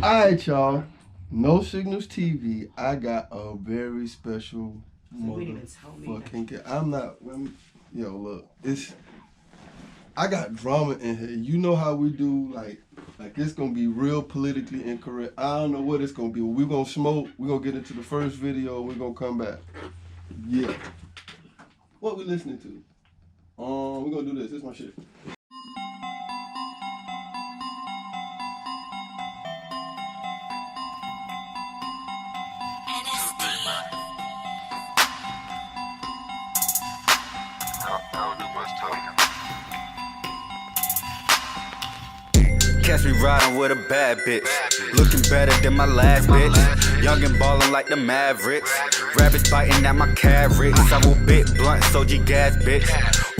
Alright, y'all. No Signals TV. I got a very special motherfucking kid. I'm not. Yo, look. I got drama in here. You know how we do. Like it's gonna be real politically incorrect. I don't know what it's gonna be. We're gonna smoke. We're gonna get into the first video. We're gonna come back. Yeah. What we listening to? We're gonna do this. This is my shit. Catch me riding with a bad bitch, looking better than my last bitch. Young and ballin' like the Mavericks. Rabbits biting at my carrots. I will bit blunt, so G gas, bitch.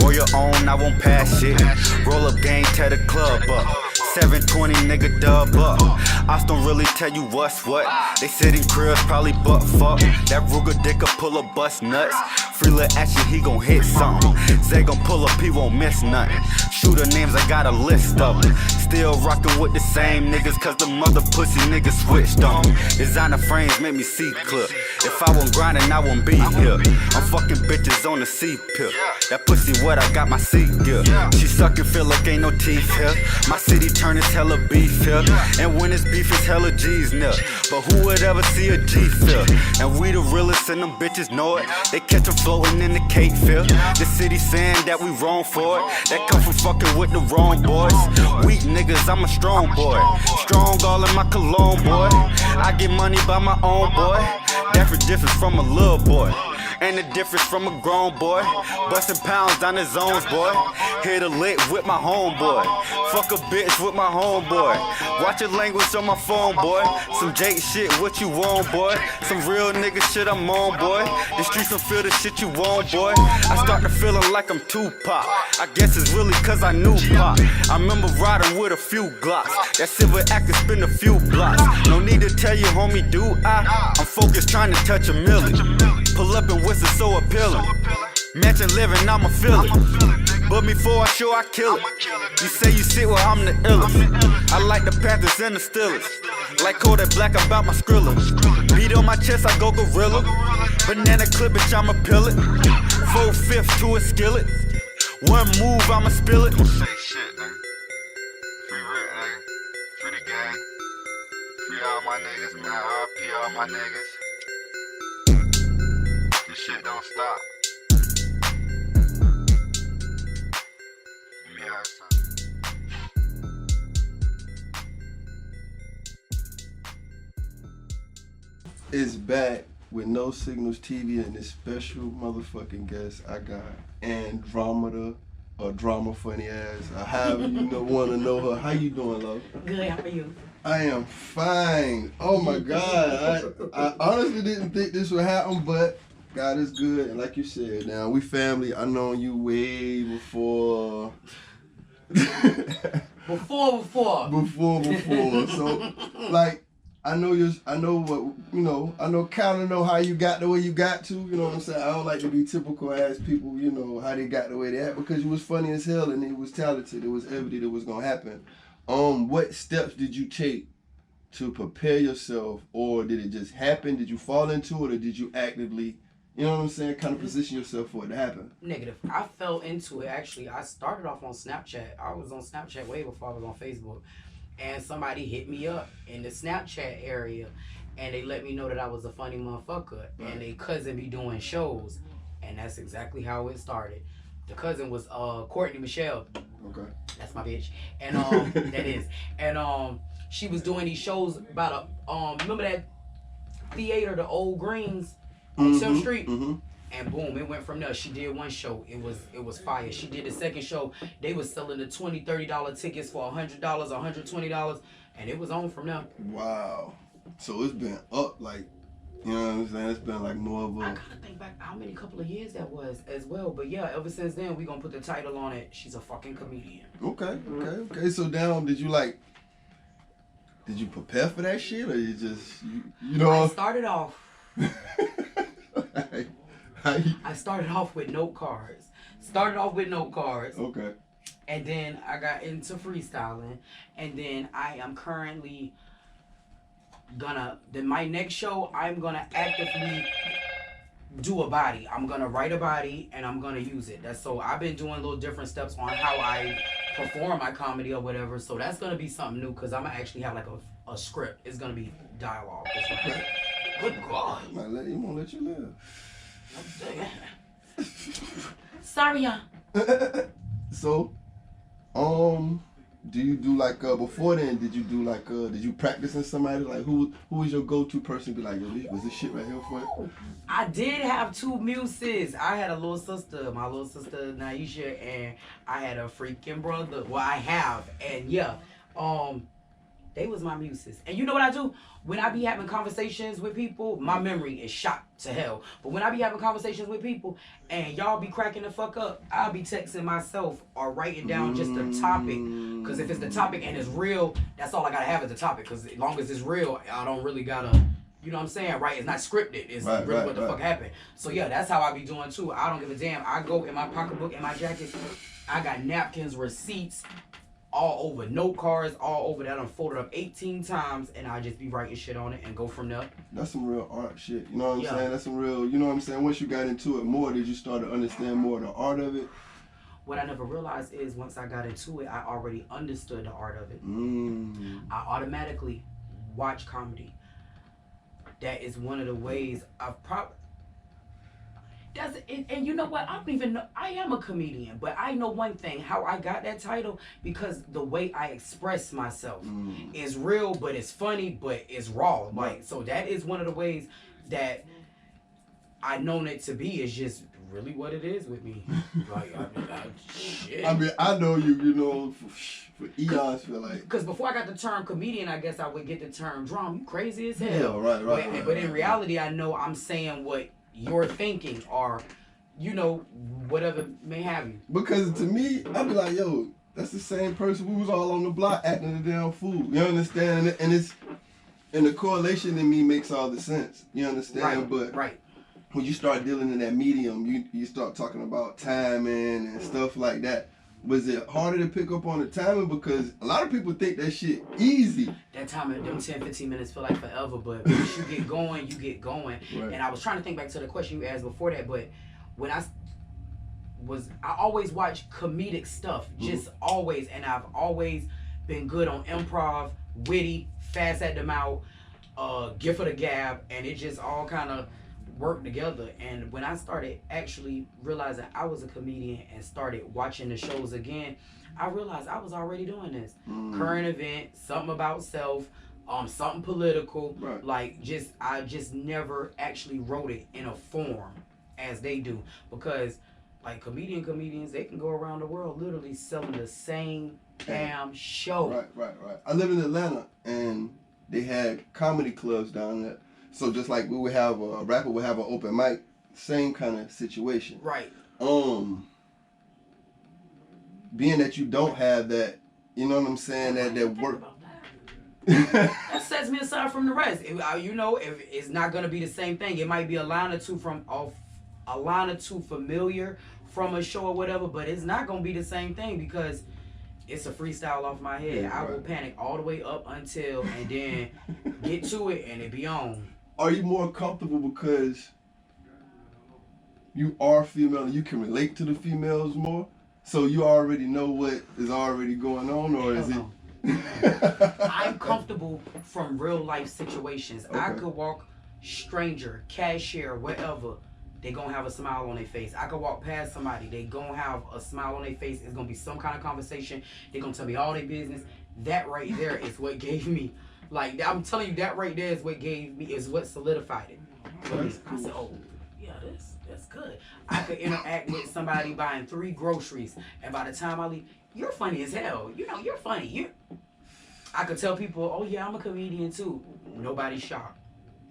Roll your own, I won't pass shit. Roll up gang, tear the club up. 720 nigga dub up. I don't really tell you what's what. They sit in cribs, probably butt fuck. That Ruger dick'll pull a bust nuts. Free little action, he gon' hit something. Zay gon' pull up, he won't miss nothing. Shooter names, I got a list of them. Still rockin' with the same niggas, cause the mother pussy niggas switched on me. Designer frames make me see clip. If I wasn't grindin', I wouldn't be here. I'm fucking bitches on the C-pip. That pussy wet, I got my seat gear. She suckin', feel like ain't no teeth here. My city turn is hella beef here. And when it's beef, it's hella G's near. But who would ever see a G feel? And we the realest and them bitches know it. They catch them floating in the Cape field. The city saying that we wrong for it. That come from fucking with the wrong boys. Weak niggas, I'm a strong boy. Strong all in my cologne, boy. I get money by my own, boy. That's the difference from a little boy. Ain't the difference from a grown boy. Bustin' pounds down the zones, boy. Hit a lick with my homeboy. Fuck a bitch with my homeboy. Watch your language on my phone, boy. Some Jake shit, what you want, boy? Some real nigga shit, I'm on, boy. The streets don't feel the shit you want, boy. I start to feeling like I'm Tupac. I guess it's really cause I knew Pop. I remember riding with a few Glocks. That silver act could spin a few blocks. No need to tell you, homie, do I? I'm focused trying to touch a million. Pull up and whistle so appealing. Mansion living, I'ma feel it. But before I show, I kill it. You say you sit where I'm the illest. I like the Panthers and the Steelers. Like Kodak Black about my Skrilla. Beat on my chest, I go gorilla. Banana clip, bitch, I'ma peel it. 4/5 to a skillet. One move, I'ma spill it. Free shit, nigga. Free rent, nigga. Free the gang. Free all my niggas, man. RP all my niggas. This shit don't stop. Let me have some. It's back with No Signals TV and this special motherfucking guest I got, Andromeda, or Drama Funny Ass, or however you want to know her. How you doing, love? Good, how are you? I am fine. Oh my God, I honestly didn't think this would happen, but God is good, and like you said, now we family. I known you way before. Before. So, like, I know kind of know how you got the way you got to. You know what I'm saying? I don't like to be typical ass people. You know how they got the way they at, because you was funny as hell and it was talented. It was evident it was gonna happen. What steps did you take to prepare yourself, or did it just happen? Did you fall into it, or did you actively, you know what I'm saying, kind of position yourself for it to happen? Negative. I fell into it, actually. I started off on Snapchat. I was on Snapchat way before I was on Facebook. And somebody hit me up in the Snapchat area, and they let me know that I was a funny motherfucker. Right. And they cousin be doing shows. And that's exactly how it started. The cousin was Courtney Michelle. Okay. That's my bitch. And that is. And she was doing these shows about remember that theater, the Old Greens on 7th Street? Mm-hmm. And boom, it went from there. She did one show. It was fire. She did the second show. They was selling the $20, $30 tickets for $100, $120, and it was on from there. Wow. So it's been up, like, you know what I'm saying? It's been like more of a... I gotta think back how many couple of years that was as well. But yeah, ever since then, we gonna put the title on it. She's a fucking comedian. Okay. So now, did you prepare for that shit, or you just, you know? I started off... I started off with note cards. Okay. And then I got into freestyling, and then I am currently then my next show, I'm gonna actively do a body. I'm gonna write a body and I'm gonna use it. So I've been doing little different steps on how I perform my comedy or whatever. So that's gonna be something new because I'm gonna actually have like a script. It's gonna be dialogue. It's like, good God. He won't let you live. Sorry, y'all. So, do you do like before then? Did you do like did you practice in somebody like who was your go-to person? Be like, yo, was this shit right here for you? I did have two muses. I had a little sister, my little sister Naisha, and I had a freaking brother. Well, I have, and yeah, they was my muses. And you know what I do? When I be having conversations with people, my memory is shot to hell. But when I be having conversations with people and y'all be cracking the fuck up, I'll be texting myself or writing down just the topic. Because if it's the topic and it's real, that's all I gotta have is the topic. Because as long as it's real, I don't really gotta, you know what I'm saying, right? It's not scripted. It's really what the fuck happened. So yeah, that's how I be doing too. I don't give a damn. I go in my pocketbook, in my jacket. I got napkins, receipts, all over, note cards all over that. I'm folded up 18 times and I just be writing shit on it and go from there. That's some real art shit. You know what I'm saying? That's some real, you know what I'm saying? Once you got into it more, did you start to understand more of the art of it? What I never realized is once I got into it, I already understood the art of it. I automatically watch comedy. That is one of the ways I've and you know what? I don't even know. I am a comedian, but I know one thing: how I got that title because the way I express myself is real, but it's funny, but it's raw. Like so, that is one of the ways that I known it to be. Is just really what it is with me. Like shit. I mean, I know you know, for eons, feel like. Because before I got the term comedian, I guess I would get the term drum. You crazy as hell. Right. But in reality, I know I'm saying what you're thinking or, you know, whatever may have you. Because to me, I'd be like, yo, that's the same person. We was all on the block acting the damn fool. You understand? And the correlation in me makes all the sense. You understand? But when you start dealing in that medium, you start talking about timing and stuff like that. Was it harder to pick up on the timing? Because a lot of people think that shit easy. That timing, them 10, 15 minutes feel like forever, but once you get going, you get going. Right. And I was trying to think back to the question you asked before that, but when I always watch comedic stuff, just always, and I've always been good on improv, witty, fast at the mouth, gift of the gab, and it just all kind of work together. And when I started actually realizing I was a comedian and started watching the shows again, I realized I was already doing this. Current event, something about self, something political. Like I just never actually wrote it in a form as they do. Because like comedians, they can go around the world literally selling the same damn show. Right. I live in Atlanta and they had comedy clubs down there. So just like we would have a rapper would have an open mic, same kind of situation. Right. Being that you don't have that, you know what I'm saying, that work. That sets me aside from the rest. You know, if it's not gonna be the same thing, it might be a line or two familiar from a show or whatever, but it's not gonna be the same thing because it's a freestyle off my head. I will panic all the way up until and then get to it and it be on. Are you more comfortable because you are female and you can relate to the females more? So you already know what is already going on, or is it? I'm comfortable from real life situations. Okay. I could walk stranger, cashier, whatever. They gonna have a smile on their face. I could walk past somebody. They gonna have a smile on their face. It's gonna be some kind of conversation. They gonna tell me all their business. That right there is what gave me. Like, I'm telling you, that right there is what is what solidified it. I said, oh, yeah, that's good. I could interact with somebody buying 3 groceries, and by the time I leave, you're funny as hell. You know, you're funny. I could tell people, oh yeah, I'm a comedian too. Nobody's shocked.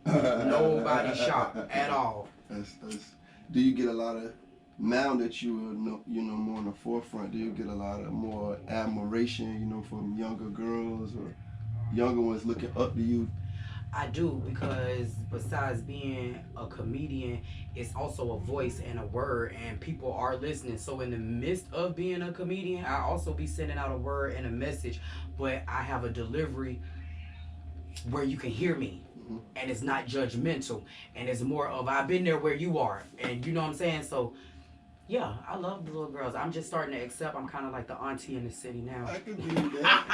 Nobody's shocked at all. Do you get a lot of, now that you are more in the forefront, do you get a lot of more admiration, from younger girls or younger ones looking up to you? I do, because besides being a comedian, it's also a voice and a word, and people are listening. So in the midst of being a comedian, I also be sending out a word and a message, but I have a delivery where you can hear me, and it's not judgmental, and it's more of I've been there where you are, and you know what I'm saying. So yeah, I love the little girls. I'm just starting to accept. I'm kind of like the auntie in the city now. I can do that.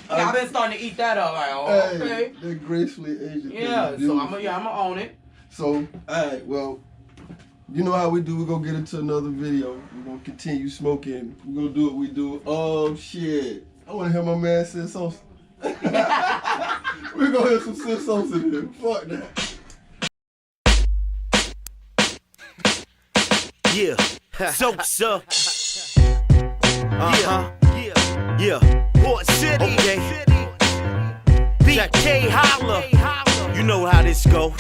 I've been starting to eat that up. Like, oh, okay. Hey, they're gracefully Asian. Yeah, so I'm gonna own it. So, alright, well, you know how we do. We're gonna get into another video. We're gonna continue smoking. We're gonna do what we do. Oh shit. I wanna hear my man Sid Sosa. We're gonna hear some Sid Sosa in here. Fuck that. Yeah, Sosa. Yeah. Port City. Okay. Big K Holla. You know how this go.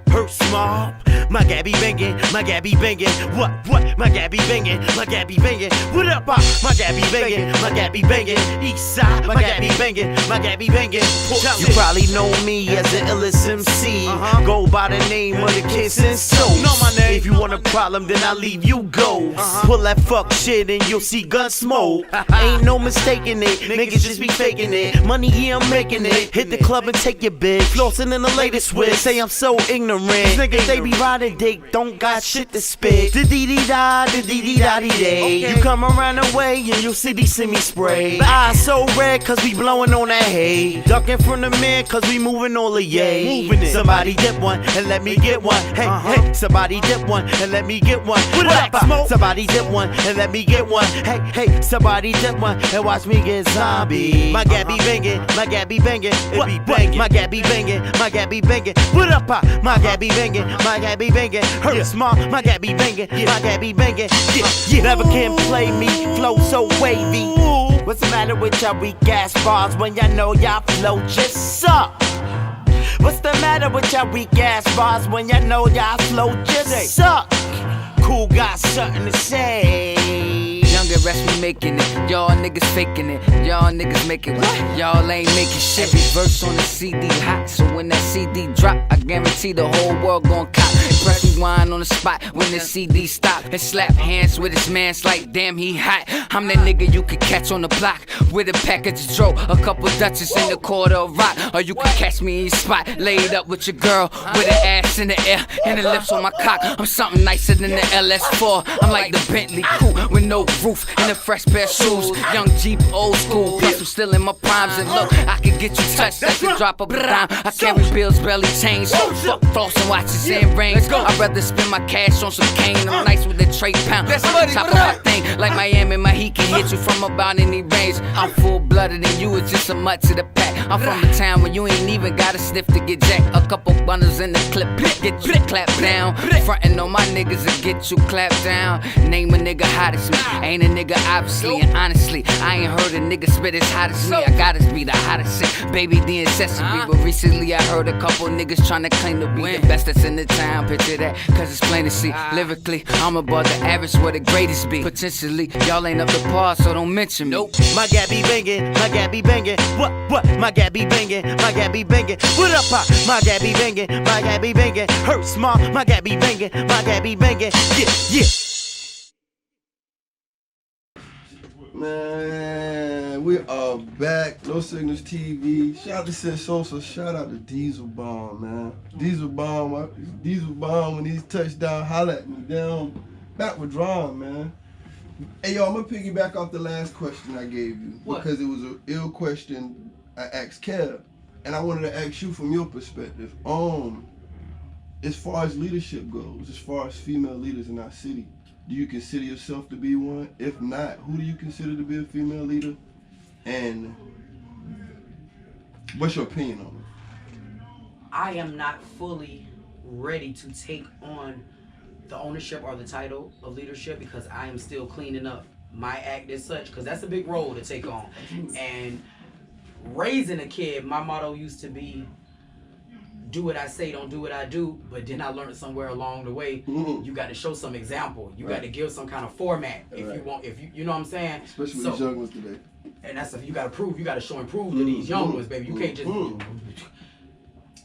Hurt Small. My Gabby bangin', my Gabby bangin'. What? My Gabby bangin', my Gabby bangin'. What up, my Gabby bangin', my Gabby bangin'. East side, my Gabby bangin', my Gabby bangin'. You probably know me as the illest MC. Go by the name of the Kissin' Soul. Know my name. If you want a problem, then I'll leave you go. Pull that fuck shit and you'll see gun smoke. Ain't no mistaking it, niggas just be faking it. Money, yeah, I'm making it. Hit the club and take your bitch. Flossin' in the latest wig. Say I'm so ignorant. Niggas, they be riding dick, don't got shit to spit. Da-dee-dee-da, da-dee-dee-da-dee-day. You come around the way and you'll see these semi spray. Eyes so red cause we blowing on that hay. Ducking from the man cause we moving all the yay. Somebody dip one and let me get one. Hey, hey, somebody dip one and let me get one. What up, somebody dip one and let me get one. Hey, hey, somebody dip one and watch me get zombie. My Gabby bangin', my Gabby bangin'. It be bangin'. My Gabby bangin', my Gabby bangin'. What up, my Gabby bangin', my Gabby bangin'. Hurt Small, my Gabby bangin', my Gabby bangin'. Yeah. Never can play me, flow so wavy. What's the matter with y'all weak ass bars when y'all know y'all flow just suck? What's the matter with y'all weak ass bars when y'all know y'all flow just suck? Cool got something to say. Younger rest we making it, y'all niggas faking it, y'all niggas making what? Y'all ain't making shit. Every verse on the CD hot, so when that CD drop, I guarantee the whole world gon' cop. Press rewind on the spot when the CD stop, and slap hands with his mans like damn he hot. I'm that nigga you can catch on the block with a package of dro, a couple Dutchess in the quarter of rock, or you can catch me in your spot laid up with your girl with her ass in the air and her lips on my cock. I'm something nicer than the LS4. I'm like the Bentley coupe with no roof and a fresh pair of shoes. Young Jeep, old school, plus I'm still in my primes. And look, I can get you touched, that's the drop of a dime. I carry bills, barely change. Fuck floss and watches and rings. I'd rather spend my cash on some cane. I'm nice with the trade pound. Top of my thing, like Miami, my heat can hit you from about any range. I'm full blooded and you is just a mutt to the pack. I'm from a town where you ain't even got a sniff to get jacked. A couple bundles in the clip, get you clapped down. Frontin' on my niggas and get you clapped down. Name a nigga hot as me, ain't a nigga obviously. And honestly, I ain't heard a nigga spit as hot as me. I gotta be the hottest shit, baby the accessory. But recently I heard a couple niggas tryna claim to be the best that's in the town. Picture that, cause it's plain to see. Lyrically, I'm above the average where the greatest be. Potentially, y'all ain't up to par, so don't mention me. My Gabby bangin', my Gabby bangin'. What? My Gabby bangin', my Gabby bangin'. What up, my Gabby bangin', my Gabby bangin'. Hurt Small, my Gabby bangin', my Gabby bangin'. Yeah. Man, we are back. No Signals TV. Shout out to Sid Sosa. Shout out to Diesel Bomb, man. Diesel Bomb when he's touchdown, holla at me down. Back with Drum, man. Hey, yo, I'm gonna piggyback off the last question I gave you. What? Because it was an ill question I asked Kev. And I wanted to ask you from your perspective. As far as leadership goes, as far as female leaders in our city, do you consider yourself to be one? If not, who do you consider to be a female leader? And what's your opinion on it? I am not fully ready to take on the ownership or the title of leadership because I am still cleaning up my act as such, because that's a big role to take on. And raising a kid, my motto used to be, do what I say, don't do what I do. But then I learned somewhere along the way, you got to show some example. You got to give some kind of format if you want. If you know what I'm saying. Especially with these young ones today. And that's if you gotta prove, you gotta show and prove to these young ones, baby. You can't just.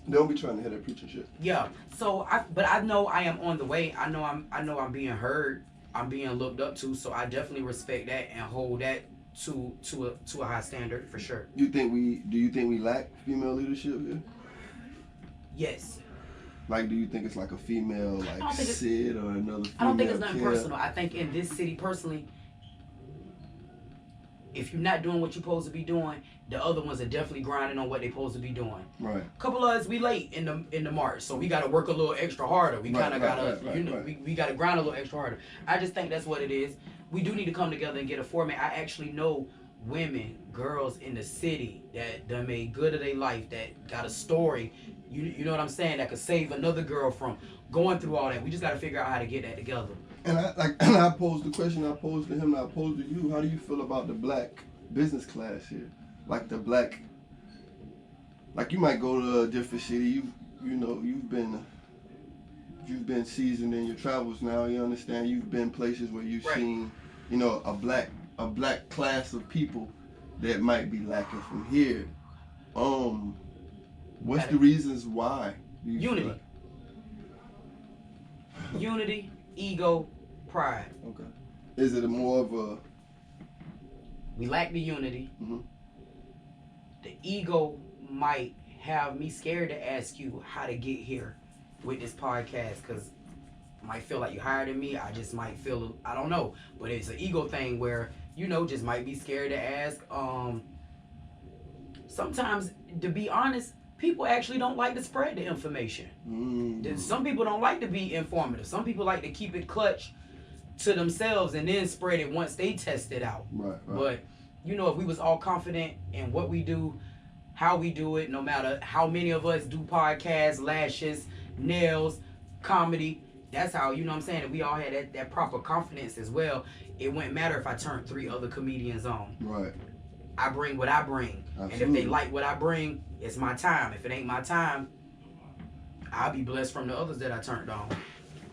They don't be trying to hear that preaching shit. Yeah. So but I know I am on the way. I know I'm being heard. I'm being looked up to. So I definitely respect that and hold that to a high standard for sure. Do you think we lack female leadership here? Yes. Like, do you think it's like a female like Sid or another female? I don't think it's nothing Kim? personal. I think in this city personally, if you're not doing what you're supposed to be doing, the other ones are definitely grinding on what they're supposed to be doing. Right. A couple of us, we late in the march, so we got to work a little extra harder. We kind of gotta, we got to grind a little extra harder. I just think that's what it is. We do need to come together and get a format. I actually know women, girls in the city that made good of their life, that got a story. You know what I'm saying? That could save another girl from going through all that. We just got to figure out how to get that together. And I posed the question I posed to him, and I posed to you. How do you feel about the black business class here? Like the black, like you might go to a different city. You've been seasoned in your travels now. You understand. You've been places where you've seen, a black class of people that might be lacking from here. What's the reasons why? Unity. Unity, ego, pride. Okay. Is it more of a? We lack the unity. Mm-hmm. The ego might have me scared to ask you how to get here with this podcast, because I might feel like you higher than me. I just might feel, I don't know, but it's an ego thing where just might be scared to ask. Sometimes, to be honest, people actually don't like to spread the information. Some people don't like to be informative. Some people like to keep it clutch to themselves and then spread it once they test it out. Right. But if we was all confident in what we do, how we do it, no matter how many of us do podcasts, lashes, nails, comedy, that's how, what I'm saying, if we all had that proper confidence as well, it wouldn't matter if I turned 3 other comedians on. Right. I bring what I bring. Absolutely. And if they like what I bring, it's my time. If it ain't my time, I'll be blessed from the others that I turned on.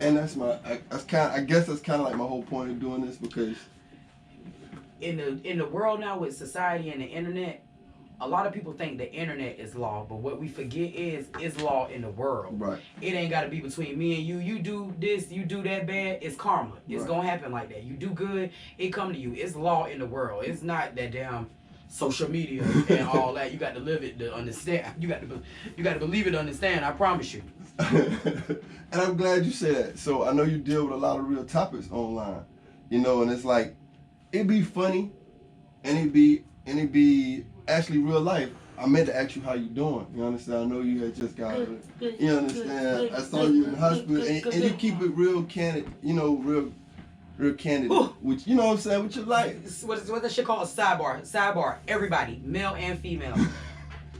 And I guess that's kind of like my whole point of doing this, because in the world now with society and the internet, a lot of people think the internet is law, but what we forget is law in the world. Right. It ain't got to be between me and you. You do this, you do that bad, it's karma. It's gonna happen like that. You do good, it come to you. It's law in the world. It's not that damn social media and all that. You got to live it to understand. You got to believe it to understand. I promise you. And I'm glad you said that. So I know you deal with a lot of real topics online, and it's like, it'd be funny, and it'd be actually real life. I meant to ask you how you doing. You understand? I know you had just got it. You understand? I saw you in the hospital, and you keep it real candid. Real candid, which what I'm saying, with your life. What's that shit called? Sidebar. Everybody, male and female,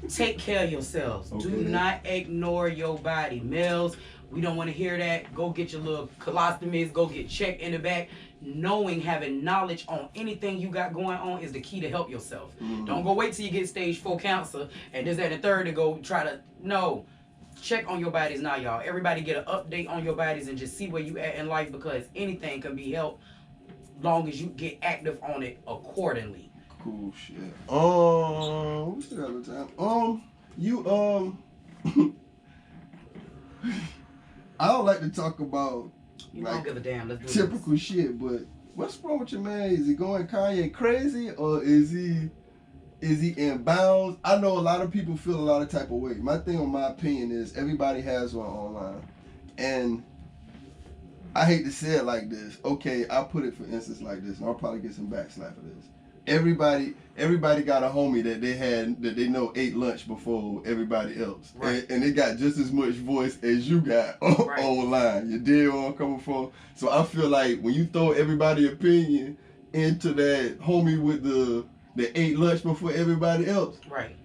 take care of yourselves. Okay. Do not ignore your body. Males, we don't want to hear that. Go get your little colostomies. Go get checked in the back. Having knowledge on anything you got going on is the key to help yourself. Mm-hmm. Don't go wait till you get stage 4 cancer and this, that, and the third to go try to, no. Check on your bodies now, y'all. Everybody get an update on your bodies and just see where you at in life, because anything can be helped long as you get active on it accordingly. Cool shit. We still have a time. I don't like to talk about don't give a damn. Let's do typical this. Shit, but what's wrong with your man? Is he going Kanye crazy, or is he in bounds? I know a lot of people feel a lot of type of way. My thing, on my opinion, is everybody has one online, and I hate to say it like this. Okay, I'll put it for instance like this, and I'll probably get some backslap for this. Everybody got a homie that they know ate lunch before everybody else, right. and they got just as much voice as you got online. You dig where I'm coming from? So I feel like when you throw everybody's opinion into that homie with that ate lunch before everybody else, right?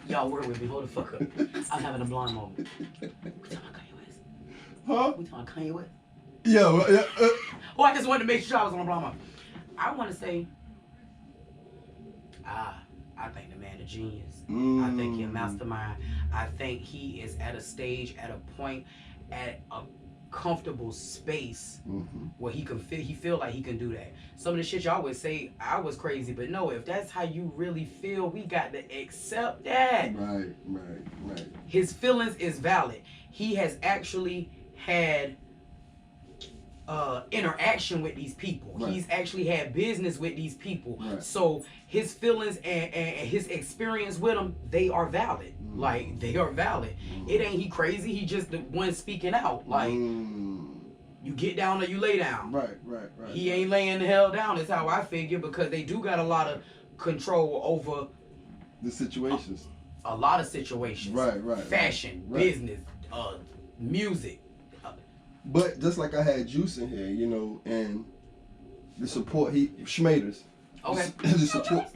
Y'all work with me. Hold the fuck up. I'm having a blonde moment. We talking about Kanye West? Huh? We talking about Kanye West? Yeah. Oh, I just wanted to make sure I was on a blonde moment. I want to say, I think the man a genius. I think he a mastermind. I think he is at a stage, at a point, at a comfortable space where he feel like he can do that. Some of the shit y'all would say I was crazy, but no, if that's how you really feel, we got to accept that. Right. His feelings is valid. He has actually had interaction with these people. Right. He's actually had business with these people. Right. So his feelings and his experience with them, they are valid. Like, they are valid. It ain't he crazy. He just the one speaking out. Like, you get down or you lay down. Right. He ain't laying the hell down. Is how I figure, because they do got a lot of control over the situations. A lot of situations. Right. Fashion, right. business, music. But just like I had Juice in here, you know, and the support Schmaders. Okay. The support.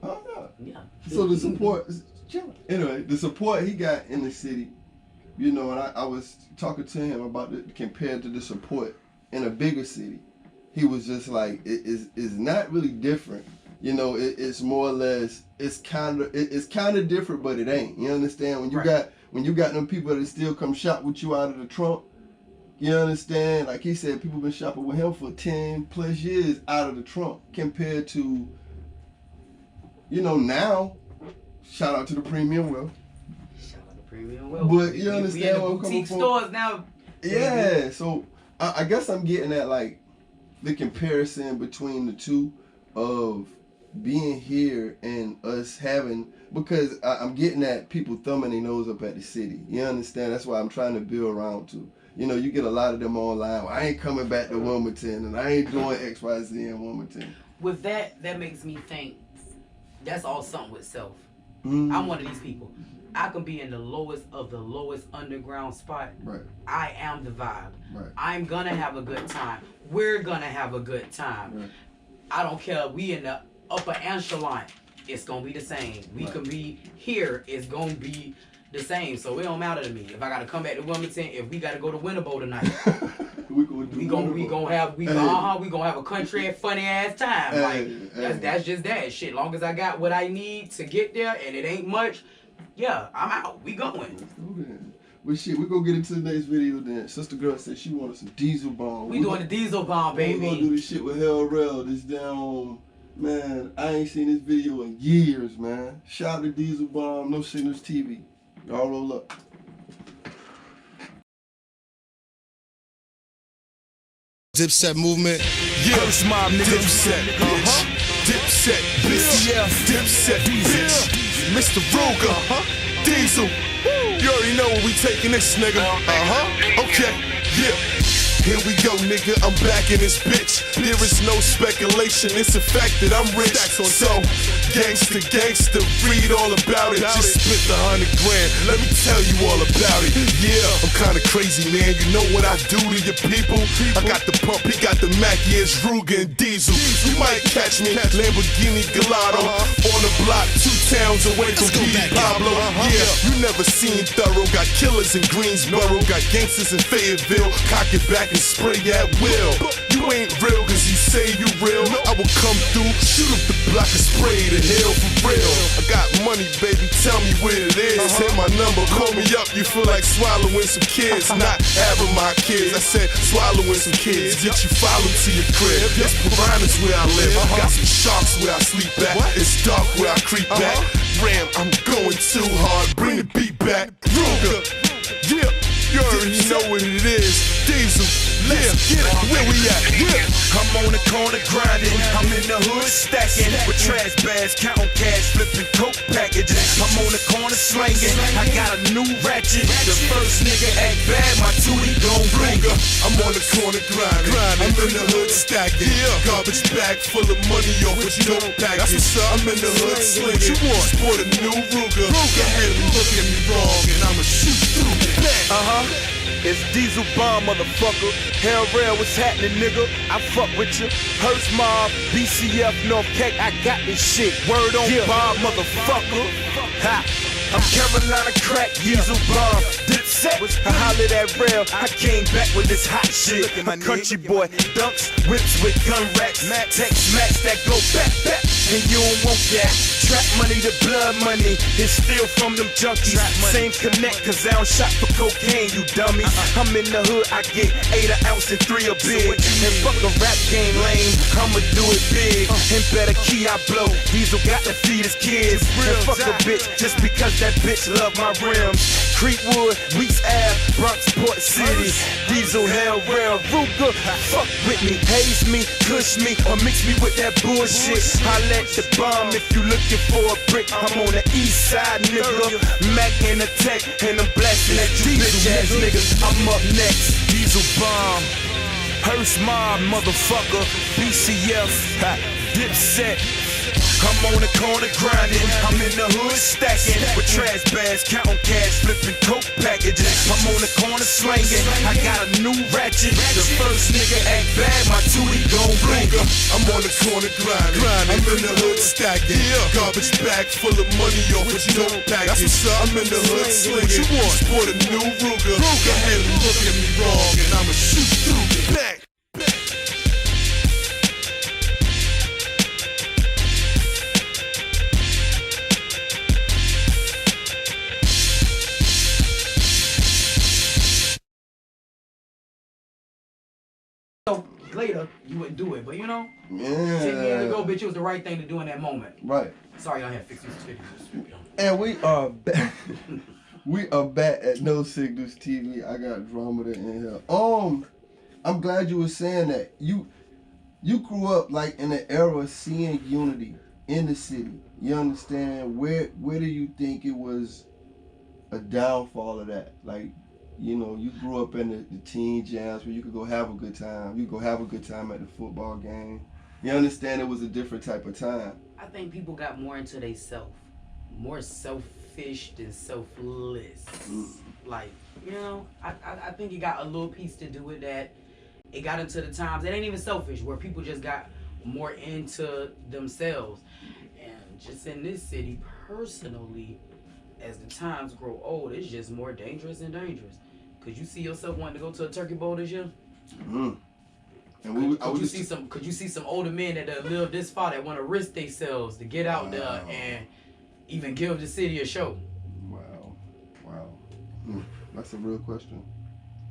Oh no. Yeah. So the support. Anyway, the support he got in the city, you know, and I was talking to him about it compared to the support in a bigger city. He was just like, it's not really different. You know, it's more or less, it's kind of different, but it ain't. You understand? When you got them people that still come shop with you out of the trunk, you understand? Like he said, people been shopping with him for 10 plus years out of the trunk compared to, you know, now. Shout out to the Premium Well. Shout out to Premium Well. But you understand what I'm coming boutique from? stores now. Yeah, so I guess I'm getting at like the comparison between the two of being here and us having, because I'm getting at people thumbing their nose up at the city. You understand? That's why I'm trying to build around to. You know, you get a lot of them online. Well, I ain't coming back to Wilmington and I ain't doing XYZ in Wilmington. With that makes me think that's all something with self. I'm one of these people. I can be in the lowest of the lowest underground spot. Right. I am the vibe. Right. I'm gonna have a good time. We're gonna have a good time. Right. I don't care. We in the upper echelon. It's gonna be the same. We can be here. It's gonna be the same. So it don't matter to me. If I gotta come back to Wilmington, if we gotta go to Winterbo tonight, we gonna have a country funny ass time. That's just that shit. Long as I got what I need to get there and it ain't much, yeah, I'm out. We going. Well, shit, we gonna get into the next video then. Sister Girl said she wanted some Diesel Bomb. We doing the Diesel Bomb, baby. We gonna do this shit with Hell Rel. This down, man. I ain't seen this video in years, man. Shout out to Diesel Bomb, No Signals TV. Y'all roll up. Dipset movement. Yeah, it's my nigga. Dipset, bitch. Dipset, bitch. Yeah, Dipset, bitch. Mr. Ruger, Diesel. You already know where we taking this, nigga. Okay, yeah. Here we go, nigga, I'm back in this bitch. There is no speculation, it's a fact that I'm rich. So, gangsta, read all about it. Just spit the 100 grand, let me tell you all about it. Yeah, I'm kinda crazy, man, you know what I do to your people? I got the pump, he got the Mac, yeah, it's Ruger and Diesel. You might catch me, Lamborghini Gallardo, on the block, 2 towns away from P. Pablo. Yeah, you never seen Thorough, got killers in Greensboro, got gangsters in Fayetteville, cock it back and spray at will. You ain't real cause you say you real. I will come through, shoot up the block and spray the hell for real. I got money, baby, tell me where it is. Hit my number, call me up, you feel like swallowing some kids. Not having my kids, I said swallowing some kids. Get you followed to your crib. Yes, piranhas where I live. Got some sharks where I sleep at. It's dark where I creep back. Ram, I'm going too hard, bring the beat back. Ruger, yeah, you already know what it is. Diesel, let's get it. Where we at? Yeah. I'm on the corner grinding, I'm in the hood stacking with trash bags, counting cash, flipping coke packages. I'm on the corner slanging, I got a new ratchet. The first nigga act bad, my tootie gon' Ruger. I'm on the corner grinding, I'm in the hood stacking. Garbage bag full of money off a dope package. I'm in the hood slinging, sport a new Ruger. Go ahead and look at me wrong and I'ma shoot through it. It's Diesel Bomb, motherfucker. Hell Rel, what's happening, nigga? I fuck with you. Hearst Mob, BCF, North Cape, I got this shit. Word on Bob, motherfucker. Ha! I'm Carolina crack, Diesel Bomb. Dipset, I hollered at Rel. I came back with this hot shit. A country boy, dunks, whips with gun racks. Tex Max that go back. and you don't want that. Trap money to blood money, it's still from them junkies. Same connect, cause I don't shop for cocaine, you dummy. I'm in the hood, I get 8 an ounce and 3 a big. And fuck a rap game lame, I'ma do it big. And better key I blow, Diesel got to feed his kids. And fuck a bitch, just because that bitch love my rims. Creekwood, Weeks Ave, Bronx, Port City. Diesel, Hell, Rail, Ruger, fuck with me. Haze me, push me, or mix me with that bullshit. I let the bomb if you looking for a brick. I'm on the east side, nigga. Mac in a tech, and I'm blasting at you bitch ass niggas. I'm up next. Diesel bomb. Hearst Mob, motherfucker. BCF, ha, Dipset. I'm on the corner grinding, I'm in the hood stacking with trash bags, counting cash, flipping coke packages. I'm on the corner slanging, I got a new ratchet. The first nigga act bad, my tootie gon' bling. I'm on the corner grinding. I'm in the hood stacking. Garbage bag full of money off a dope package. I'm in the hood slinging. Sport a new Ruger. Go ahead and look at me wrong, and I'ma shoot through the back. So later, you wouldn't do it, but you know, Yeah. 10 years ago, bitch, it was the right thing to do in that moment. Right. Sorry, I had to fix these videos. And we are back. We are back at No Signals TV. I got Drama in here. I'm glad you were saying that. You grew up like in the era of seeing unity in the city. You understand? Where do you think it was a downfall of that? Like, you know, you grew up in the teen jams where you could go have a good time. You could go have a good time at the football game. You understand it was a different type of time. I think people got more into they self. More selfish than selfless. Like, you know, I think it got a little piece to do with that. It got into the times. It ain't even selfish, where people just got more into themselves. And just in this city, personally, as the times grow old, it's just more dangerous and dangerous. Could you see yourself wanting to go to a turkey bowl this year? And Could you see some older men that live this far that want to risk themselves to get out there and even give the city a show? Wow. That's a real question.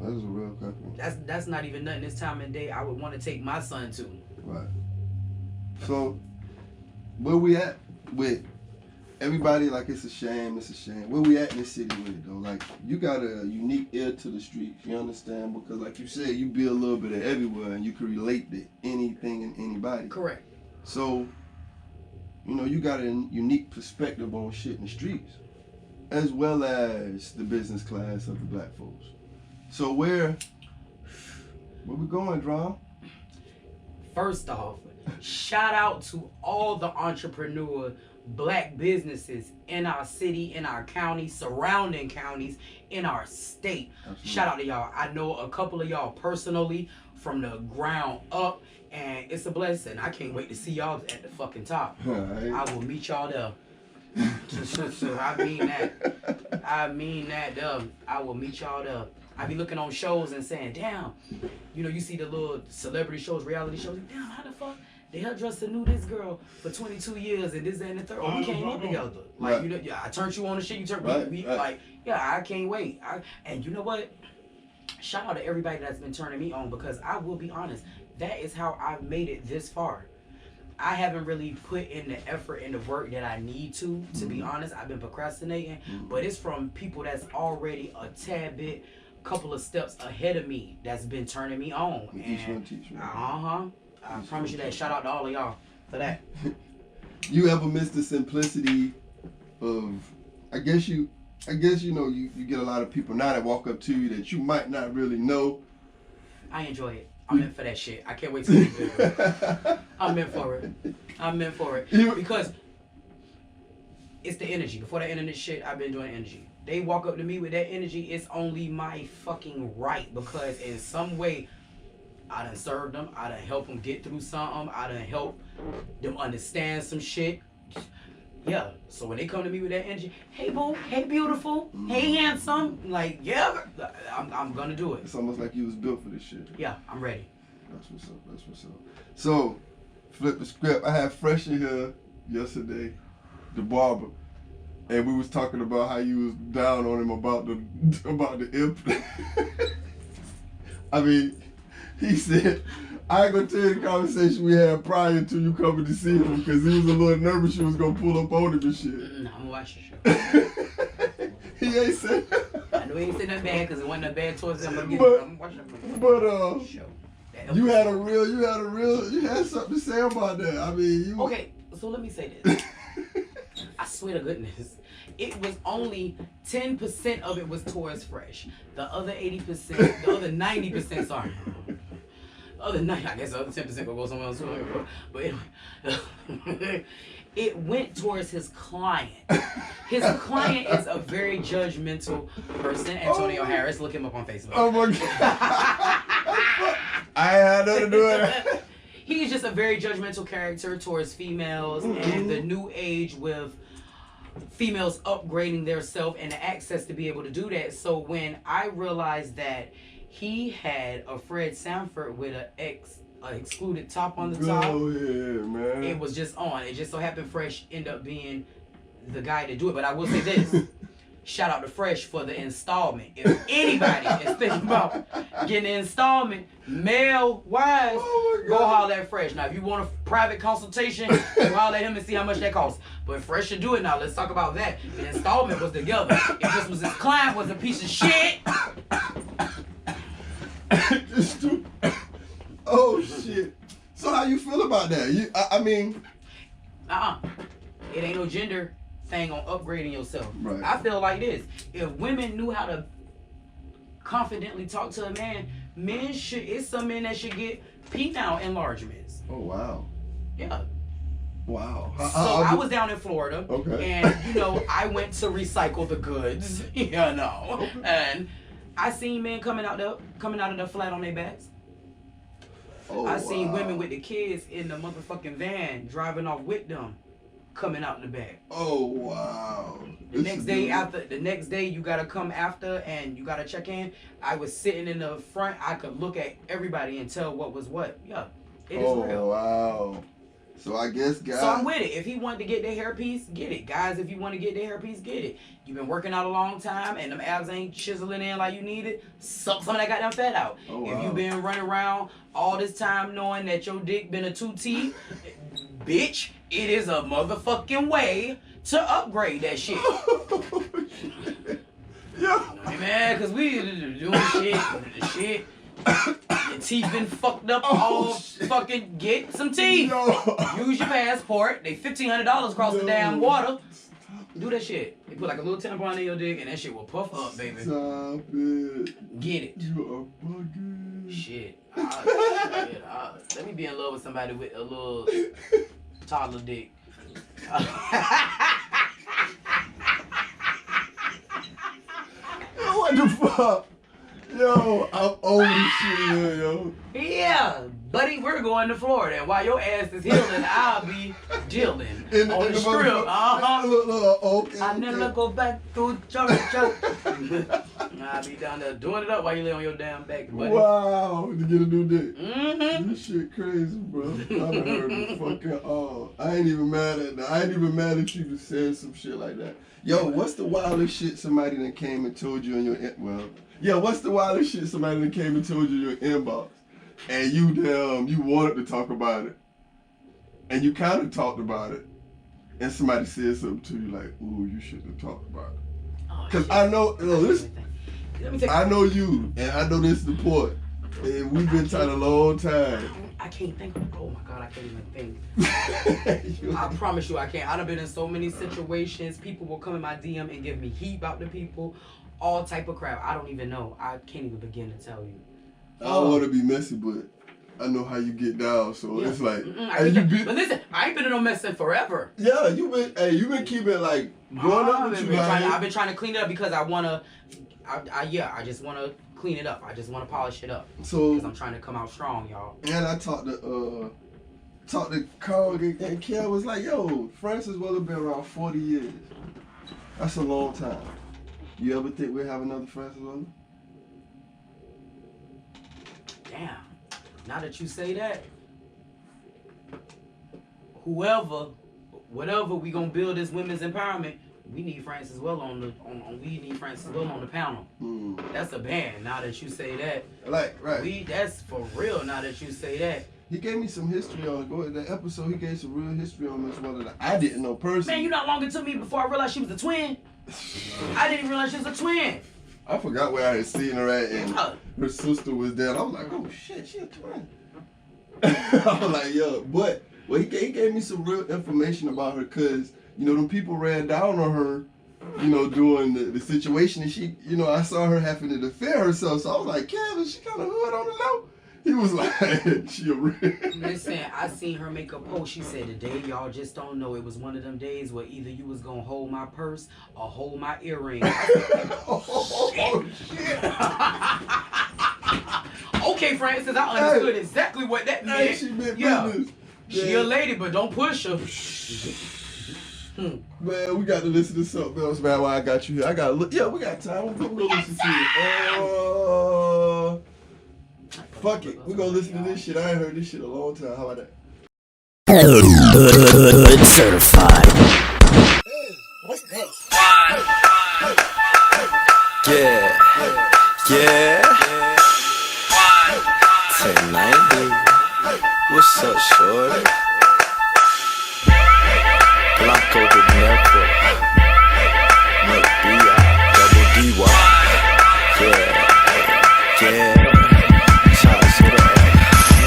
That is a real question. That's not even nothing this time of day I would want to take my son to. Right. So, where we at with everybody? Like, it's a shame. Where we at in the city with it, though? Like, you got a unique ear to the streets. You understand? Because, like you said, you be a little bit of everywhere, and you can relate to anything and anybody. Correct. So, you know, you got a unique perspective on shit in the streets, as well as the business class of the black folks. So where we going, Drum? First off, shout out to all the entrepreneur black businesses in our city, in our county, surrounding counties, in our state. Absolutely. Shout out to y'all. I know a couple of y'all personally from the ground up, and it's a blessing. I can't wait to see y'all at the fucking top. Right. I will meet y'all there. So I mean that. I will meet y'all there. I be looking on shows and saying, damn, you know, you see the little celebrity shows, reality shows, damn, how the fuck the hairdresser knew this girl for 22 years and this, that, and the third. Oh, we came in together. Like, you know, yeah, I turned you on the shit, you turned me. Like, yeah, I can't wait. And you know what? Shout out to everybody that's been turning me on, because I will be honest, that is how I've made it this far. I haven't really put in the effort and the work that I need to be honest. I've been procrastinating, but it's from people that's already a tad bit, couple of steps ahead of me that's been turning me on. I promise you that. Shout out to all of y'all for that. You ever miss the simplicity of, I guess you know, you get a lot of people now that walk up to you that you might not really know. I enjoy it. I'm in for that shit. I can't wait to see it. I'm in for it. Because it's the energy. Before the internet shit, I've been doing energy. They walk up to me with that energy, it's only my fucking right, because in some way, I done served them, I done helped them get through something, I done helped them understand some shit. Yeah, so when they come to me with that energy, hey boo, hey beautiful, hey handsome, like, yeah, I'm gonna do it. It's almost like you was built for this shit. Yeah, I'm ready. That's what's up. So, flip the script. I have Fresh in here yesterday, the barber, and we was talking about how you was down on him about the imp. I mean, he said, I ain't gonna tell you the conversation we had prior to you coming to see him because he was a little nervous you was gonna pull up on him and shit. No, I'm gonna watch the show. He ain't said. I know he ain't said nothing bad because it wasn't nothing bad towards him. I'm watching the show. You had something to say about that. I mean, Okay, so let me say this. I swear to goodness, it was only 10% of it was towards Fresh. The other 80%, the other 90%, sorry. The other 90, I guess the other 10% will go somewhere else. But anyway, it went towards his client. His client is a very judgmental person. Antonio Harris, look him up on Facebook. Oh my God. I had nothing to do with it. He's just a very judgmental character towards females and the new age with females upgrading their self and the access to be able to do that. So when I realized that he had a Fred Sanford with an excluded top on the top, go ahead, man. it was just on. It just so happened Fresh ended up being the guy to do it. But I will say this. Shout out to Fresh for the installment. If anybody is thinking about getting an installment, male-wise, go holler at Fresh. Now, if you want a private consultation, go holler at him and see how much that costs. But Fresh should do it now. Let's talk about that. The installment was together. If this was his client, was a piece of shit. Oh, shit. So how you feel about that? I mean... It ain't no gender thing on upgrading yourself. Right. I feel like this. If women knew how to confidently talk to a man, it's some men that should get penile enlargements. Oh, wow. Yeah. Wow. So I was down in Florida. Okay. And, I went to recycle the goods, and I seen men coming out of the flat on their backs. Oh, I seen women with the kids in the motherfucking van driving off with them, coming out in the back. Oh, wow. The next day you gotta come after and you gotta check in. I was sitting in the front. I could look at everybody and tell what was what. Yeah, it is real. Oh, wow. So I guess guys. So I'm with it. If he wanted to get their hairpiece, get it. Guys, if you want to get their hairpiece, get it. You've been working out a long time and them abs ain't chiseling in like you need it, suck some of that goddamn fat out. Oh, wow. If you've been running around all this time knowing that your dick been a 2T, bitch, it is a motherfucking way to upgrade that shit. Yeah. Hey man, cause we doing shit. Your teeth been fucked up. Fucking get some teeth. No. Use your passport. They $1,500 across the damn water. Do that shit. They put like a little tampon in your dick and that shit will puff up, baby. Stop it. Get it. You are bugging. Shit. Let me be in love with somebody with a little toddler dick. What the fuck? Yo, I'm over this shit, yo. Yeah, buddy, we're going to Florida. And while your ass is healing, I'll be dealing on the strip. Okay, I never go back to Georgia. I'll be down there doing it up while you lay on your damn back, buddy. Wow, to get a new dick. Mm-hmm. This shit crazy, bro. I done heard the fucking I ain't even mad at that. I ain't even mad at you for saying some shit like that. Yo, what's the wildest shit somebody that came and told you in your what's the wildest shit somebody that came and told you in your inbox? And you wanted to talk about it. And you kind of talked about it. And somebody said something to you like, ooh, you shouldn't have talked about it. Because I know, I know you, and I know this is the point. And we've been talking a long time. I can't think. Oh my God, I can't even think. I promise you I can't. I've been in so many situations. People will come in my DM and give me heat about the people. All type of crap. I don't even know. I can't even begin to tell you. I don't want to be messy, but I know how you get down, so it's like. But listen, I ain't been in no mess in forever. Yeah, you been keeping like growing up with you. I've been trying to clean it up because I wanna. I just wanna clean it up. I just wanna polish it up. So because I'm trying to come out strong, y'all. And I talked to Carl and Kel was like, yo, Francis will have been around 40 years. That's a long time. You ever think we'll have another Francis Weller? Damn. Now that you say that, whoever whatever we gonna build this women's empowerment, we need Francis Well on the panel. That's a band. Now that you say that, like right, that's for real. Now that you say that, he gave me some history on that episode. He gave some real history on Miss Weller that I didn't know personally. Man, you not long into me before I realized she was a twin. I didn't even realize she was a twin. I forgot where I had seen her at, and her sister was there. I was like, oh shit, she a twin. I was like, yo, but he gave me some real information about her, cause you know them people ran down on her, you know, during the situation, and she, you know, I saw her having to defend herself, so I was like, Kevin, she kind of hood on the low. He was like, she a real. Listen, I seen her make a post. She said, today y'all just don't know. It was one of them days where either you was gonna hold my purse or hold my earring. Oh shit. Okay, Francis, I understood exactly what that meant. Hey, she meant business. She a lady, but don't push her. Man, we got to listen to something else, man. While I got you here, I got to look. Yeah, we got time. We're gonna listen to it. Fuck it. We're gonna listen to this shit. I ain't heard this shit a long time. How about that? Hood certified. What's this? Yeah. Tonight, what's up, shorty? Blanco de Nepo, Murphy, double DY. Yeah.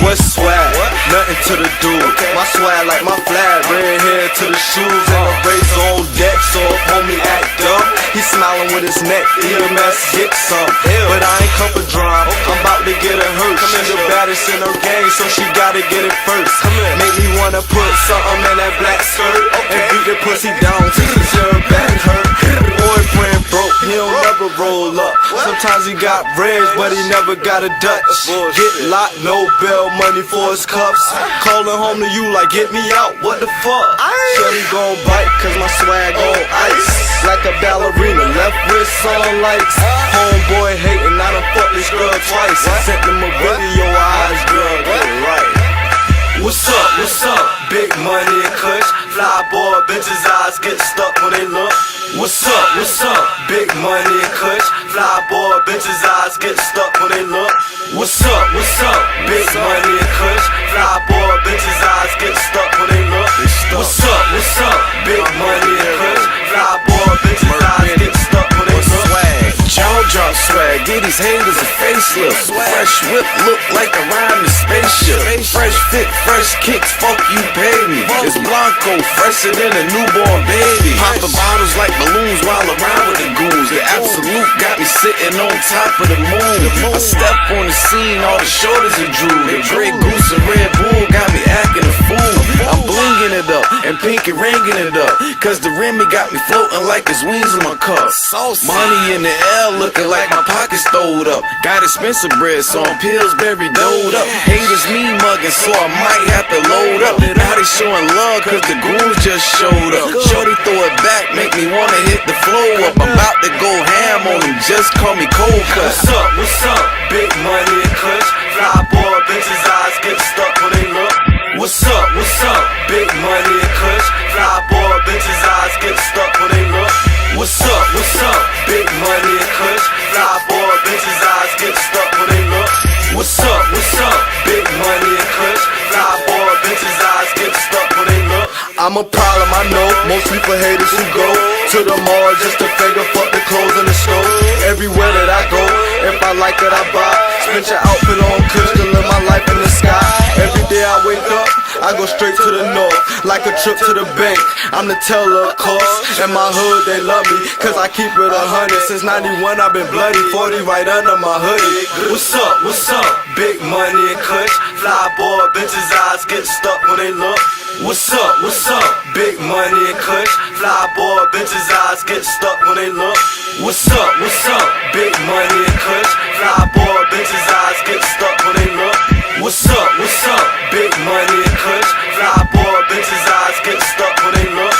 What's swag? Nothing to the dude. My swag like my flag, red hair to the shoes and a razor on deck. So if homie act up, he smiling with his neck. EMS get some, but I ain't come for drama. I'm about to get her hurt. She the baddest in her game, so she gotta get it first. Make me wanna put something in that black skirt and beat the pussy down till your back hurt. Boyfriend broke, he don't never roll up. Sometimes he got reds, but he never got a Dutch. Get locked, no bail money for his cuffs. Calling home to you like, get me out, what the fuck? Shorty gon' bite, cause my swag on ice. Like a ballerina, left wrist on lights. Homeboy hating, I done fucked this girl twice. Sent them a video, eyes, girl, get it right. What's up? Big money and kush. Fly boy, bitches' eyes get stuck when they look. What's up? Big money and kush. Fly boy, bitches' eyes get stuck when they look. What's up? Big money and kush. Fly boy, bitches' eyes get stuck when they look. What's up? Big money and kush. Fly boy, bitches' eyes get stuck when they look. Jaw drop swag, get these haters a facelift. Fresh whip look like a ride in a spaceship. Fresh fit, fresh kicks, fuck you pay me. It's Blanco, fresher than a newborn baby. Popping bottles like balloons while around with the goons. The absolute got me sitting on top of the moon. I step on the scene, all the shorties are drew. The Grey Goose and Red Bull got me acting a fool. I'm blinging it up and pinky ringing it up, cause the Remy got me floating like his wings in my cup. Money in the air looking like my pockets throwed up. Got expensive bread, so I'm Pillsbury doed up. Haters me mugging, so I might have to load up. Now they showing love cause the goons just showed up. Shorty throw it back, make me wanna hit the flow up. About to go ham on them, just call me cold cut. What's up? Big money and kush. Fly boy, bitches' eyes get stuck when they look. What's up? Big money and kush. Fly boy, bitches' eyes get stuck when they look. What's up? Big money and kush. Fly boy, bitches' eyes get stuck when they look. What's up? Big money and kush. Fly boy, bitches' eyes get stuck when they look. I'm a problem, I know. Most people haters who go to the mall just to figure fuck the clothes in the store. Everywhere that I go, if I like it, I buy. Spend your outfit on kush to live my life in the sky. Every day I wake up, I go straight to the north, like a trip to the bank. I'm the teller, of course. In my hood, they love me, cause I keep it 100. Since 91, I've been bloody, 40 right under my hoodie. What's up? Big money and kush. Fly boy, bitches' eyes get stuck when they look. What's up? Big money and kush. Fly boy, bitches' eyes get stuck when they look. What's up? Big money and kush. Fly boy, bitches' eyes get stuck when they look. What's up? Big money and kush. Fly boy, bitches' eyes get stuck when they look.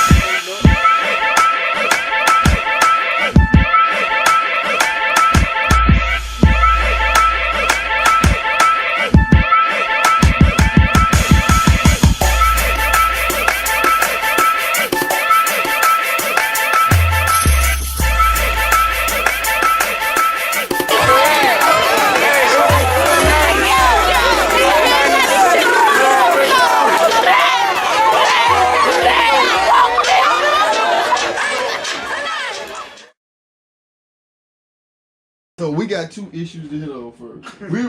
So we got 2 issues to hit on first. We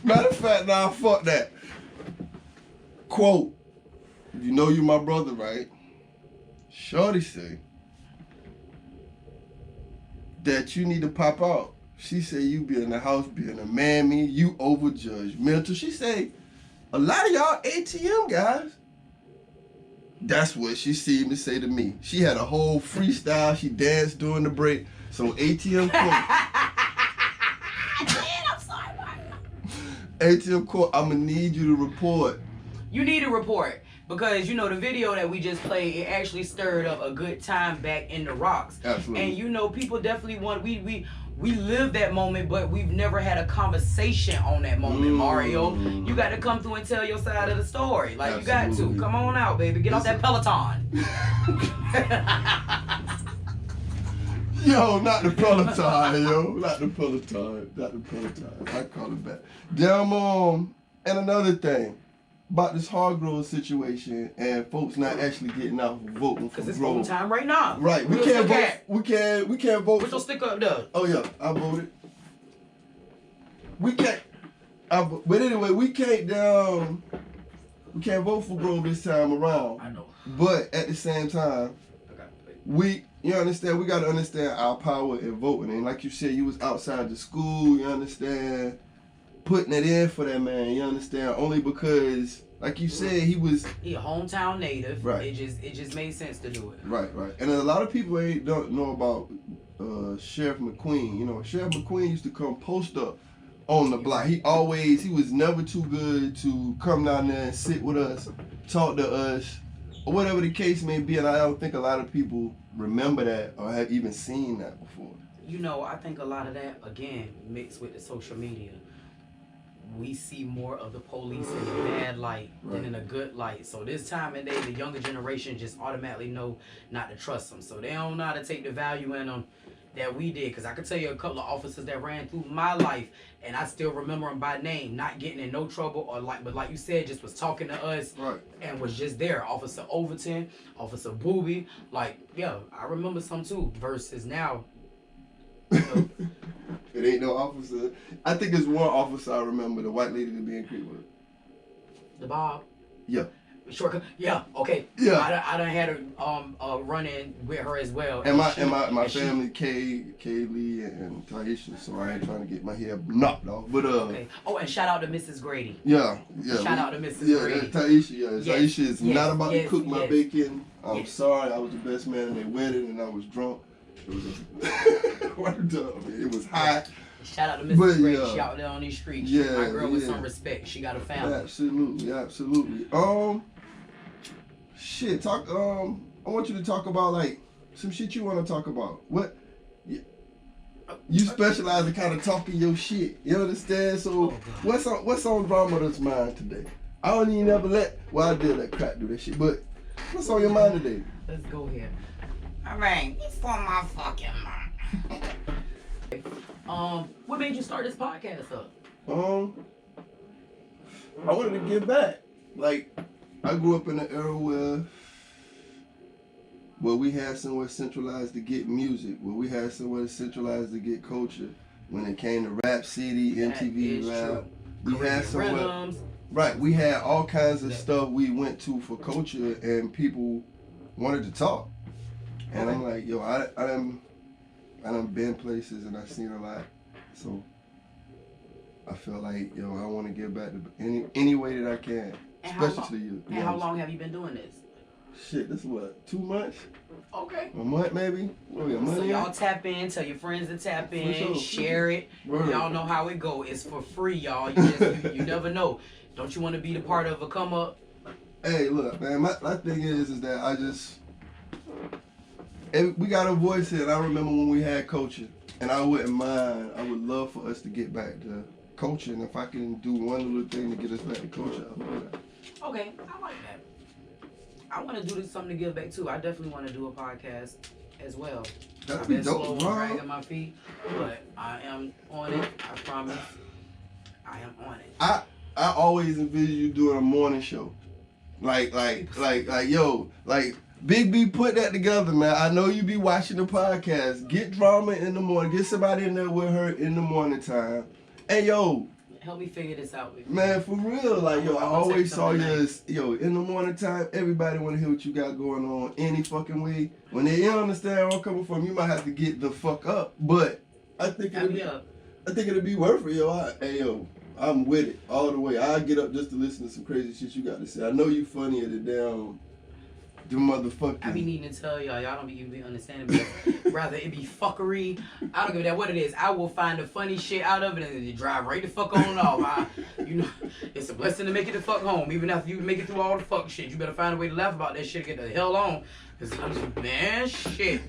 matter of fact, nah, fuck that. Quote, you know you my brother, right? Shorty say that you need to pop out. She say you be in the house being a mammy, you over judgmental. She say a lot of y'all ATM guys. That's what she seen me say to me. She had a whole freestyle. She danced during the break. So ATM court. I'm sorry, Mario. ATM court, I'ma need you to report. You need to report. Because, you know, the video that we just played, it actually stirred up a good time back in the rocks. Absolutely. And, you know, people definitely want, we lived that moment, but we've never had a conversation on that moment, Mario. You got to come through and tell your side of the story. Like, Absolutely. you got to. Come on out, baby. Get off that Peloton. Yo, not the Peloton, yo. Not the Peloton. I call it back. Damn, and another thing. About this Hargrove situation and folks not actually getting out and voting for Because it's Grove. voting time right now. Right, we can't vote. We can't vote. Put your stick up there. Oh yeah, I voted. We can't. But anyway, we can't vote for Grove this time around. I know. But at the same time, you understand, we got to understand our power in voting. And like you said, you was outside the school, you understand, putting it in for that man, you understand, only because, like you said, he a hometown native. Right. It just made sense to do it. Right. And a lot of people don't know about Sheriff McQueen. You know, Sheriff McQueen used to come post up on the block. He was never too good to come down there and sit with us, talk to us, or whatever the case may be. And I don't think a lot of people remember that or have even seen that before. You know, I think a lot of that, again, mixed with the social media. We see more of the police in a bad light than in a good light. So this time of day, the younger generation just automatically know not to trust them. So they don't know how to take the value in them that we did. Because I could tell you a couple of officers that ran through my life, and I still remember them by name, not getting in no trouble, but like you said, just was talking to us and was just there. Officer Overton, Officer Booby, like, yeah, I remember some too. Versus now, you know, it ain't no officer. I think there's one officer I remember, the white lady that be in Creekwood. The Bob? Yeah. Shortcut? Yeah, okay. Yeah. I done had a run-in with her as well. And my family, Kaylee and Taisha, so I ain't trying to get my hair knocked off. But okay. Oh, and shout out to Mrs. Grady. Yeah. Shout out to Mrs. Grady. Taisha, Taisha is not about to cook my bacon. I'm sorry, I was the best man in their wedding and I was drunk. It was hot. Shout out to Mrs. Grady. She out there on these streets. Yeah, my girl with some respect. She got a family. Absolutely. Shit. I want you to talk about like some shit you want to talk about. What? You specialize in kind of talking your shit. You understand? So what's on Grandmother's mind today? I don't even ever I did let crap do that shit. But what's on your mind today? Let's go here. All right, it's on my fucking mind. What made you start this podcast up? I wanted to give back. Like, I grew up in an era where we had somewhere centralized to get music, where we had somewhere centralized to get culture. When it came to Rap City, MTV Rap, we had somewhere. Right, we had all kinds of stuff we went to for culture, and people wanted to talk. And I'm like, yo, I done been places and I've seen a lot. So I feel like, yo, I want to give back to any way that I can, especially to you. And how long have you been doing this? Shit, this is what, 2 months? Okay. A month maybe? So y'all tap in, tell your friends to tap in, share it. Y'all know how it go. It's for free, y'all. You never know. Don't you want to be the part of a come up? Hey, look, man, my thing is that we got a voice here, and I remember when we had culture, and I wouldn't mind. I would love for us to get back to culture, and if I can do one little thing to get us back to culture, I'll do that. Okay, I like that. I want to do something to give back too. I definitely want to do a podcast as well. That'd be dope, slow bro. on dragging my feet, but I am on it. I promise. I am on it. I always envision you doing a morning show, like Big B put that together, man. I know you be watching the podcast. Get Drama in the morning. Get somebody in there with her in the morning time. And yo, help me figure this out with you. Man, for real, like yo, I always saw you as yo in the morning time. Everybody want to hear what you got going on any fucking way. When they understand where I'm coming from, you might have to get the fuck up. But I think it'll be worth it, yo. Hey yo, I'm with it all the way. I'll get up just to listen to some crazy shit you got to say. I know you funnier than damn. The motherfucker. I be needing to tell y'all don't be understanding, but rather it be fuckery. I don't give a damn what it is. I will find the funny shit out of it and then drive right the fuck on off. You know, it's a blessing to make it the fuck home. Even after you make it through all the fuck shit, you better find a way to laugh about that shit and get the hell on. Cause man, shit.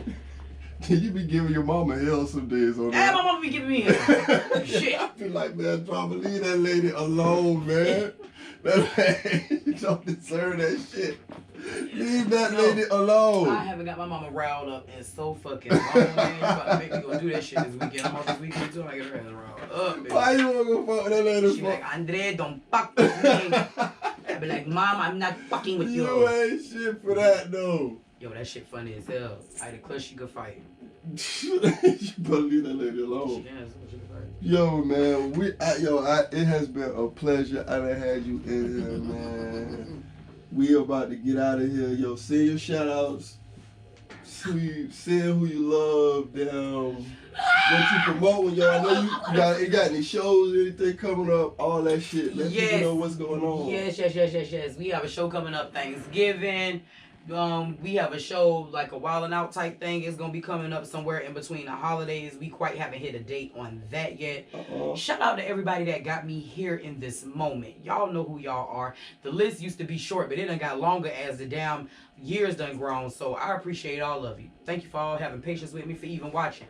You be giving your mama hell some days on that. Yeah, my mama be giving me hell. Shit. I feel like, man, Drama, leave that lady alone, man. That man don't deserve that shit. Leave that lady alone. I haven't got my mama riled up in so fucking long, man. You about to make me go do that shit this weekend. I'm off this weekend too. I get her ass riled up, baby. Why you wanna go fuck with that lady? She be like, Andre, don't fuck with me. I be like, Mom, I'm not fucking with you. You ain't shit for that, though. Yo, that shit funny as hell. I had a clutch she could fight. You better leave that lady alone. She could fight. Yo, man, it has been a pleasure. I done had you in here, man. We about to get out of here. Yo, send your shout outs. Send who you love down. What you promoting, yo. I know you got any shows, anything coming up, all that shit. Let people know what's going on. Yes. We have a show coming up Thanksgiving. We have a show like a Wild 'N Out type thing. It's gonna be coming up somewhere in between the holidays. We quite haven't hit a date on that yet. Shout out to everybody that got me here in this moment. Y'all know who y'all are. The list used to be short, but it done got longer as the damn years done grown. So I appreciate all of you. Thank you for all having patience with me, for even watching.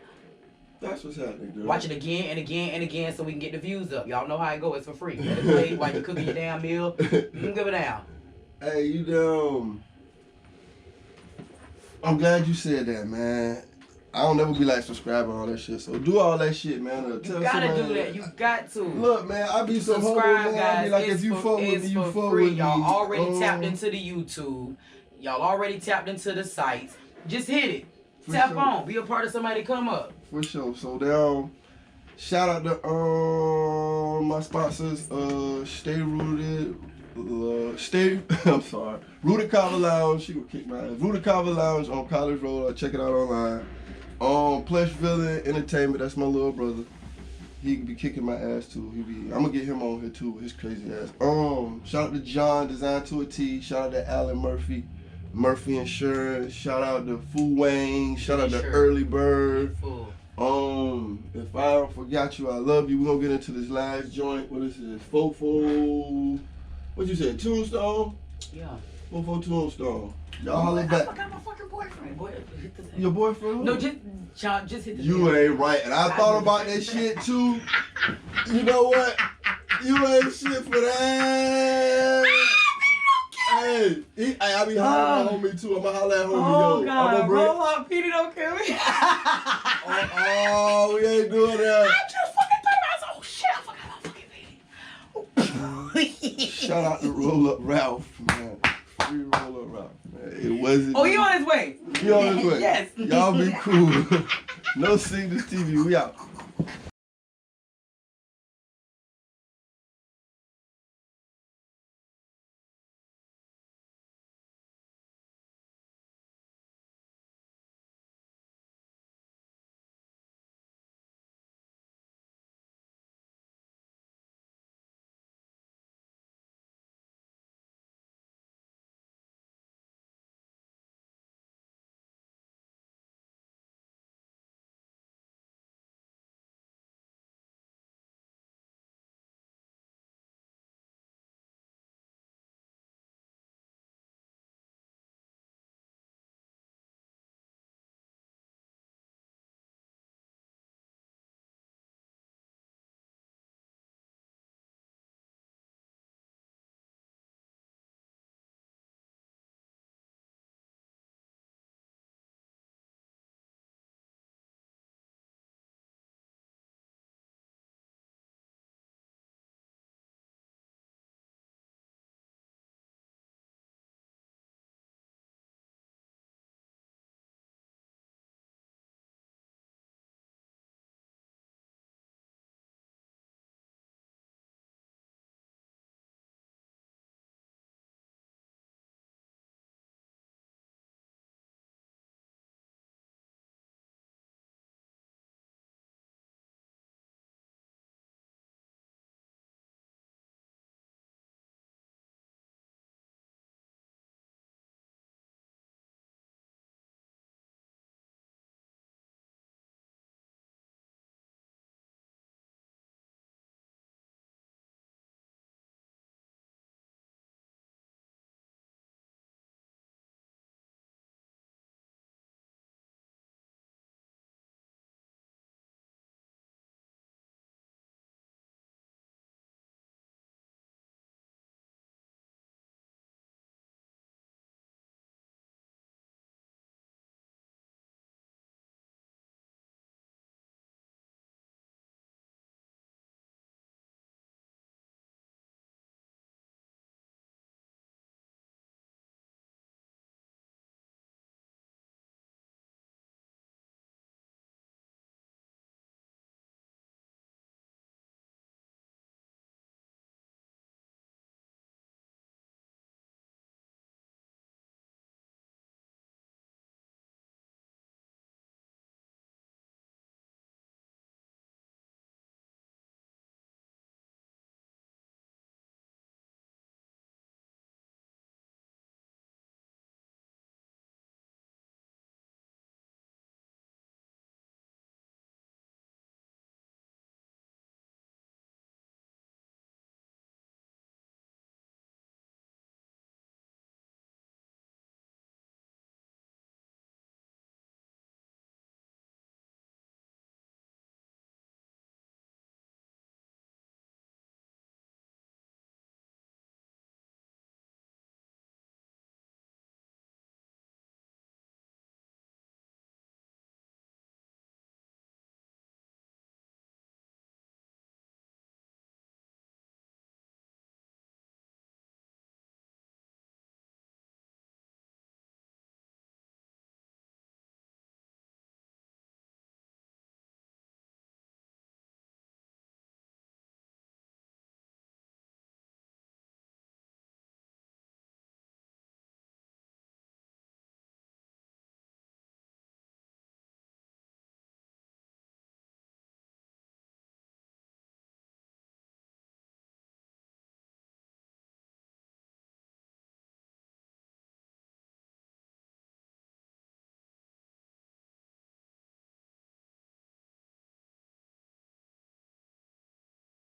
That's what's happening, girl. Watch it again and again and again so we can get the views up. Y'all know how it go. It's for free. Let it play while you cooking your damn meal. You give it down. Hey, you dumb. I'm glad you said that, man. I don't never be like subscribing all that shit. So do all that shit, man. You gotta do that. You got to. Look, man, I be so subscribe, humble, man. guys. I be like, it's if you fuck with me, you fuck free. with me. Y'all already tapped into the YouTube. Y'all already tapped into the sites. Just hit it. Tap on. Be a part of somebody come up. For sure. So shout out to my sponsors, Stay Rooted. I'm sorry. Rooted Kava Lounge. She gonna kick my ass. Rooted Kava Lounge on College Road. Check it out online. Plush Villain Entertainment. That's my little brother. He be kicking my ass too. I'm gonna get him on here too with his crazy ass. Shout out to John Design to a T. Shout out to Alan Murphy Insurance. Shout out to Fu Wang. Shout out to Early Bird. If I forgot you, I love you. We're gonna get into this last joint. What is this? Fofo. What you said? Tombstone? Yeah. Fofo Tombstone. Y'all holler back. I forgot my fucking boyfriend. Your boyfriend? No, just hit the You ain't right. And I thought about that shit too. You know what? You ain't shit for that. Hey, I be hollering at homie too. I'ma holler at homie, yo. Oh God, roll up, Petey, don't kill me. We ain't doing that. I just fucking thought about it. Oh shit, I forgot about fucking Petey. Shout out to Roll Up Ralph, man. Free Roll Up Ralph, man. It wasn't. Oh, he on his way. He on his way. Yes. Y'all be cool. No Signals TV. We out.